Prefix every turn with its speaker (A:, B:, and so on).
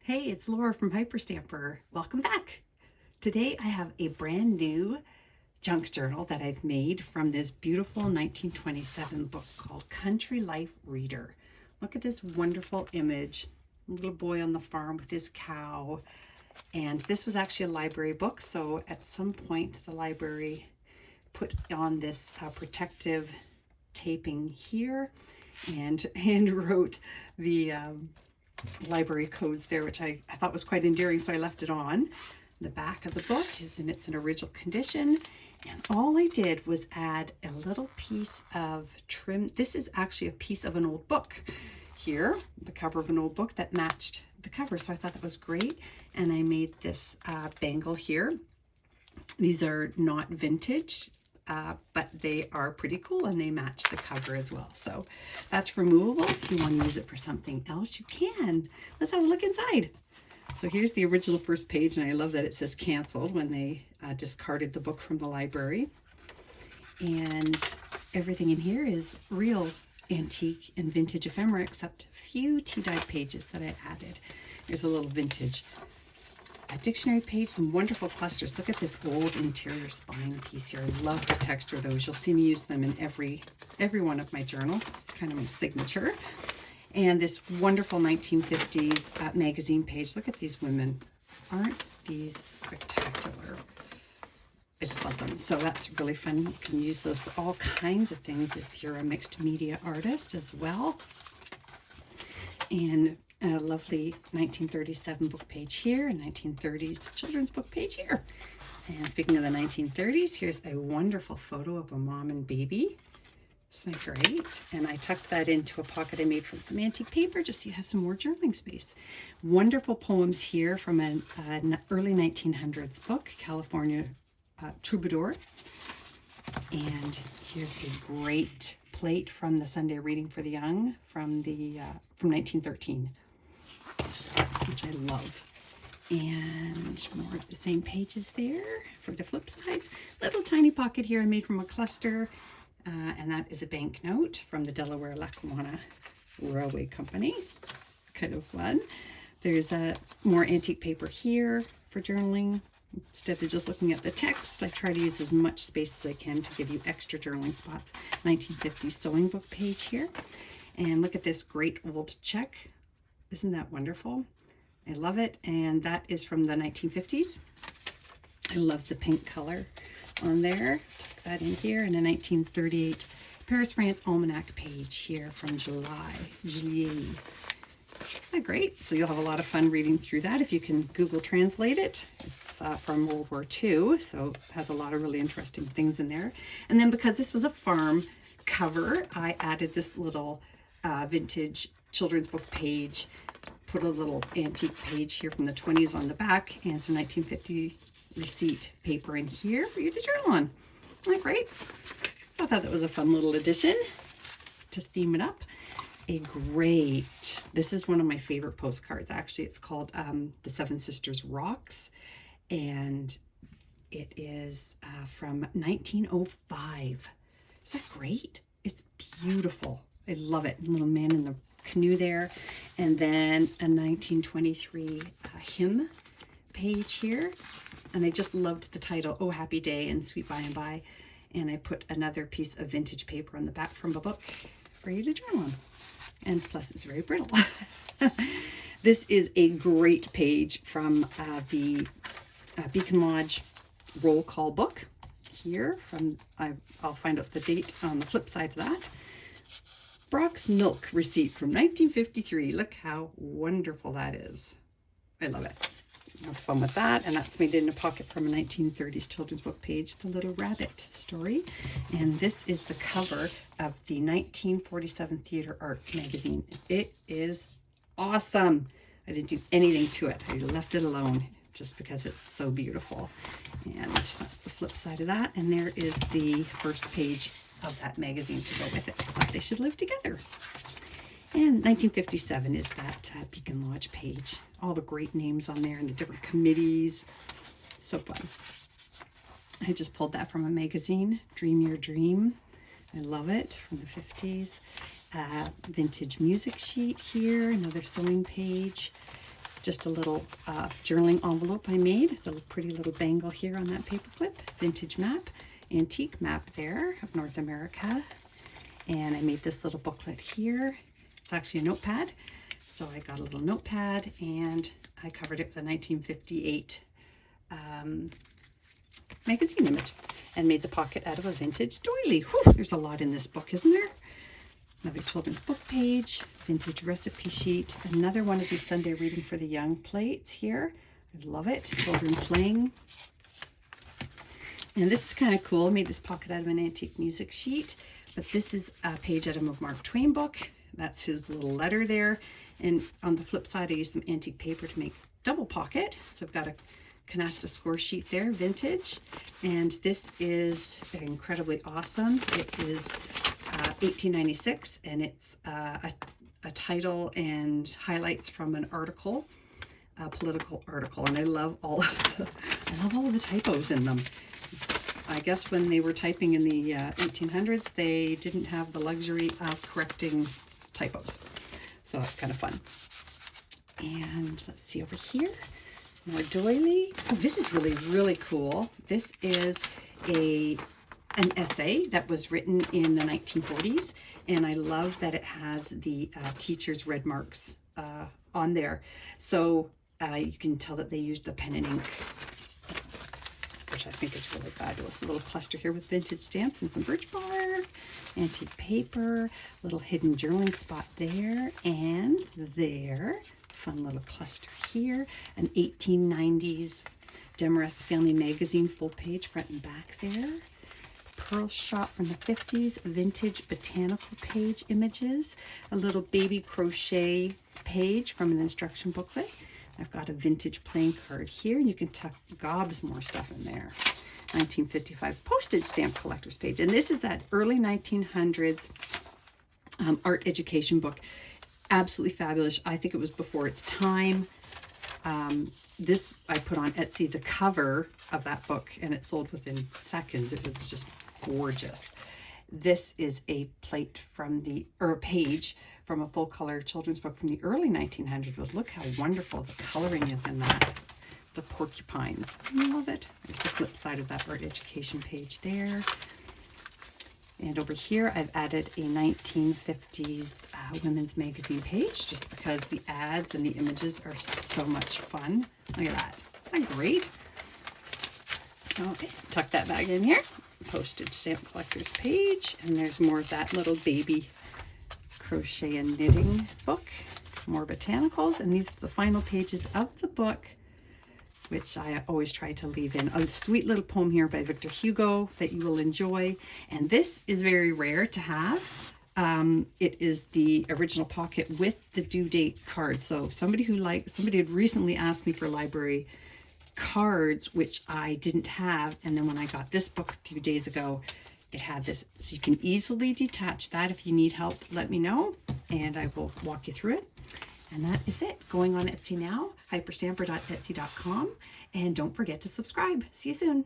A: Hey, it's Laura from Hyperstamper. Welcome back. Today I have a brand new junk journal that I've made from this beautiful 1927 book called Country Life Reader. Look at this wonderful image. A little boy on the farm with his cow. And this was actually a library book, so at some point the library put on this protective taping here and wrote the library codes there, which I thought was quite endearing, so I left it on. The back of the book is in its original condition, and all I did was add a little piece of trim. This is actually a piece of an old book here, the cover of an old book that matched the cover, so I thought that was great. And I made this bangle here. These are not vintage, but they are pretty cool and they match the cover as well. So that's removable. If you want to use it for something else, you can. Let's have a look inside. So here's the original first page, and I love that it says canceled when they discarded the book from the library. And everything in here is real antique and vintage ephemera, except a few tea-dyed pages that I added. Here's a little vintage dictionary page, some wonderful clusters. Look at this old interior spine piece here. I love the texture of those. You'll see me use them in every one of my journals. It's kind of my signature. And this wonderful 1950s magazine page. Look at these women. Aren't these spectacular? I just love them. So that's really fun. You can use those for all kinds of things if you're a mixed media artist as well. And a lovely 1937 book page here, a 1930s children's book page here. And speaking of the 1930s, here's a wonderful photo of a mom and baby. Isn't that great? And I tucked that into a pocket I made from some antique paper just so you have some more journaling space. Wonderful poems here from an early 1900s book, California Troubadour. And here's a great plate from the Sunday Reading for the Young from 1913, which I love. And more of the same pages there for the flip sides. Little tiny pocket here I made from a cluster, and that is a banknote from the Delaware Lackawanna Railway Company. Kind of fun. There's a more antique paper here for journaling. Instead of just looking at the text, I try to use as much space as I can to give you extra journaling spots. 1950s sewing book page here. And look at this great old check. Isn't that wonderful? I love it. And that is from the 1950s. I love the pink color on there. Tuck that in here. And a 1938 Paris, France Almanac page here from Juillet. Isn't that great? So you'll have a lot of fun reading through that if you can Google translate it. It's from World War II, so it has a lot of really interesting things in there. And then because this was a farm cover, I added this little vintage children's book page, put a little antique page here from the 20s on the back, and some 1950 receipt paper in here for you to journal on. Isn't that great? So I thought that was a fun little addition to theme it up. This is one of my favorite postcards. Actually, it's called The Seven Sisters Rocks, and it is from 1905. Is that great? It's beautiful. I love it. Little man in the canoe there. And then a 1923 hymn page here. And I just loved the title, Oh Happy Day and Sweet By and By. And I put another piece of vintage paper on the back from a book for you to journal on. And plus it's very brittle. This is a great page from the Beacon Lodge roll call book here from, I'll find out the date on the flip side of that. Brock's milk receipt from 1953. Look how wonderful that is. I love it. Have fun with that. And that's made in a pocket from a 1930s children's book page, The Little Rabbit Story. And this is the cover of the 1947 Theater Arts magazine. It is awesome. I didn't do anything to it. I left it alone just because it's so beautiful. And that's the flip side of that. And there is the first page of that magazine to go with it. I thought they should live together. And 1957 is that Beacon Lodge page. All the great names on there and the different committees. So fun. I just pulled that from a magazine, Dream Your Dream. I love it, from the 50s. Vintage music sheet here, another sewing page. just a little journaling envelope I made. The pretty little bangle here on that paper clip. Vintage map, antique map there of North America. And I made this little booklet here. It's actually a notepad. So I got a little notepad and I covered it with a 1958 magazine image and made the pocket out of a vintage doily. Whew, there's a lot in this book, isn't there? Another children's book page, vintage recipe sheet, another one of these Sunday Reading for the Young plates here. I love it. Children playing. And this is kind of cool. I made this pocket out of an antique music sheet, but this is a page out of a Mark Twain book. That's his little letter there. And on the flip side, I used some antique paper to make double pocket. So I've got a canasta score sheet there, vintage. And this is incredibly awesome. It is 1896, and it's a title and highlights from an article, a political article. And I love all of the typos in them. I guess when they were typing in the 1800s, they didn't have the luxury of correcting typos. So it's kind of fun. And let's see over here, more doily. Oh, this is really, really cool. This is an essay that was written in the 1940s. And I love that it has the teacher's red marks on there. So you can tell that they used the pen and ink, which I think is really fabulous. A little cluster here with vintage stamps and some birch bark, antique paper, little hidden journaling spot there and there. Fun little cluster here. An 1890s Demarest Family Magazine full page front and back there. Pearl shop from the 50s, vintage botanical page images. A little baby crochet page from an instruction booklet. I've got a vintage playing card here. You can tuck gobs more stuff in there. 1955 postage stamp collector's page. And this is that early 1900s art education book. Absolutely fabulous. I think it was before its time. This I put on Etsy, the cover of that book, and it sold within seconds. It was just gorgeous. This is a plate from a page from a full color children's book from the early 1900s. But look how wonderful the coloring is in that. The porcupines. I love it. There's the flip side of that art education page there. And over here, I've added a 1950s women's magazine page just because the ads and the images are so much fun. Look at that. Isn't that great? Okay, tuck that bag in here. Postage stamp collector's page. And there's more of that little baby crochet and knitting book. More botanicals. And these are the final pages of the book, which I always try to leave in. A sweet little poem here by Victor Hugo that you will enjoy. And this is very rare to have. It is the original pocket with the due date card. So somebody had recently asked me for library cards, which I didn't have. And then when I got this book a few days ago, it had this. So you can easily detach that. If you need help, let me know and I will walk you through it. And that is it. Going on Etsy now, hyperstamper.etsy.com. And don't forget to subscribe. See you soon.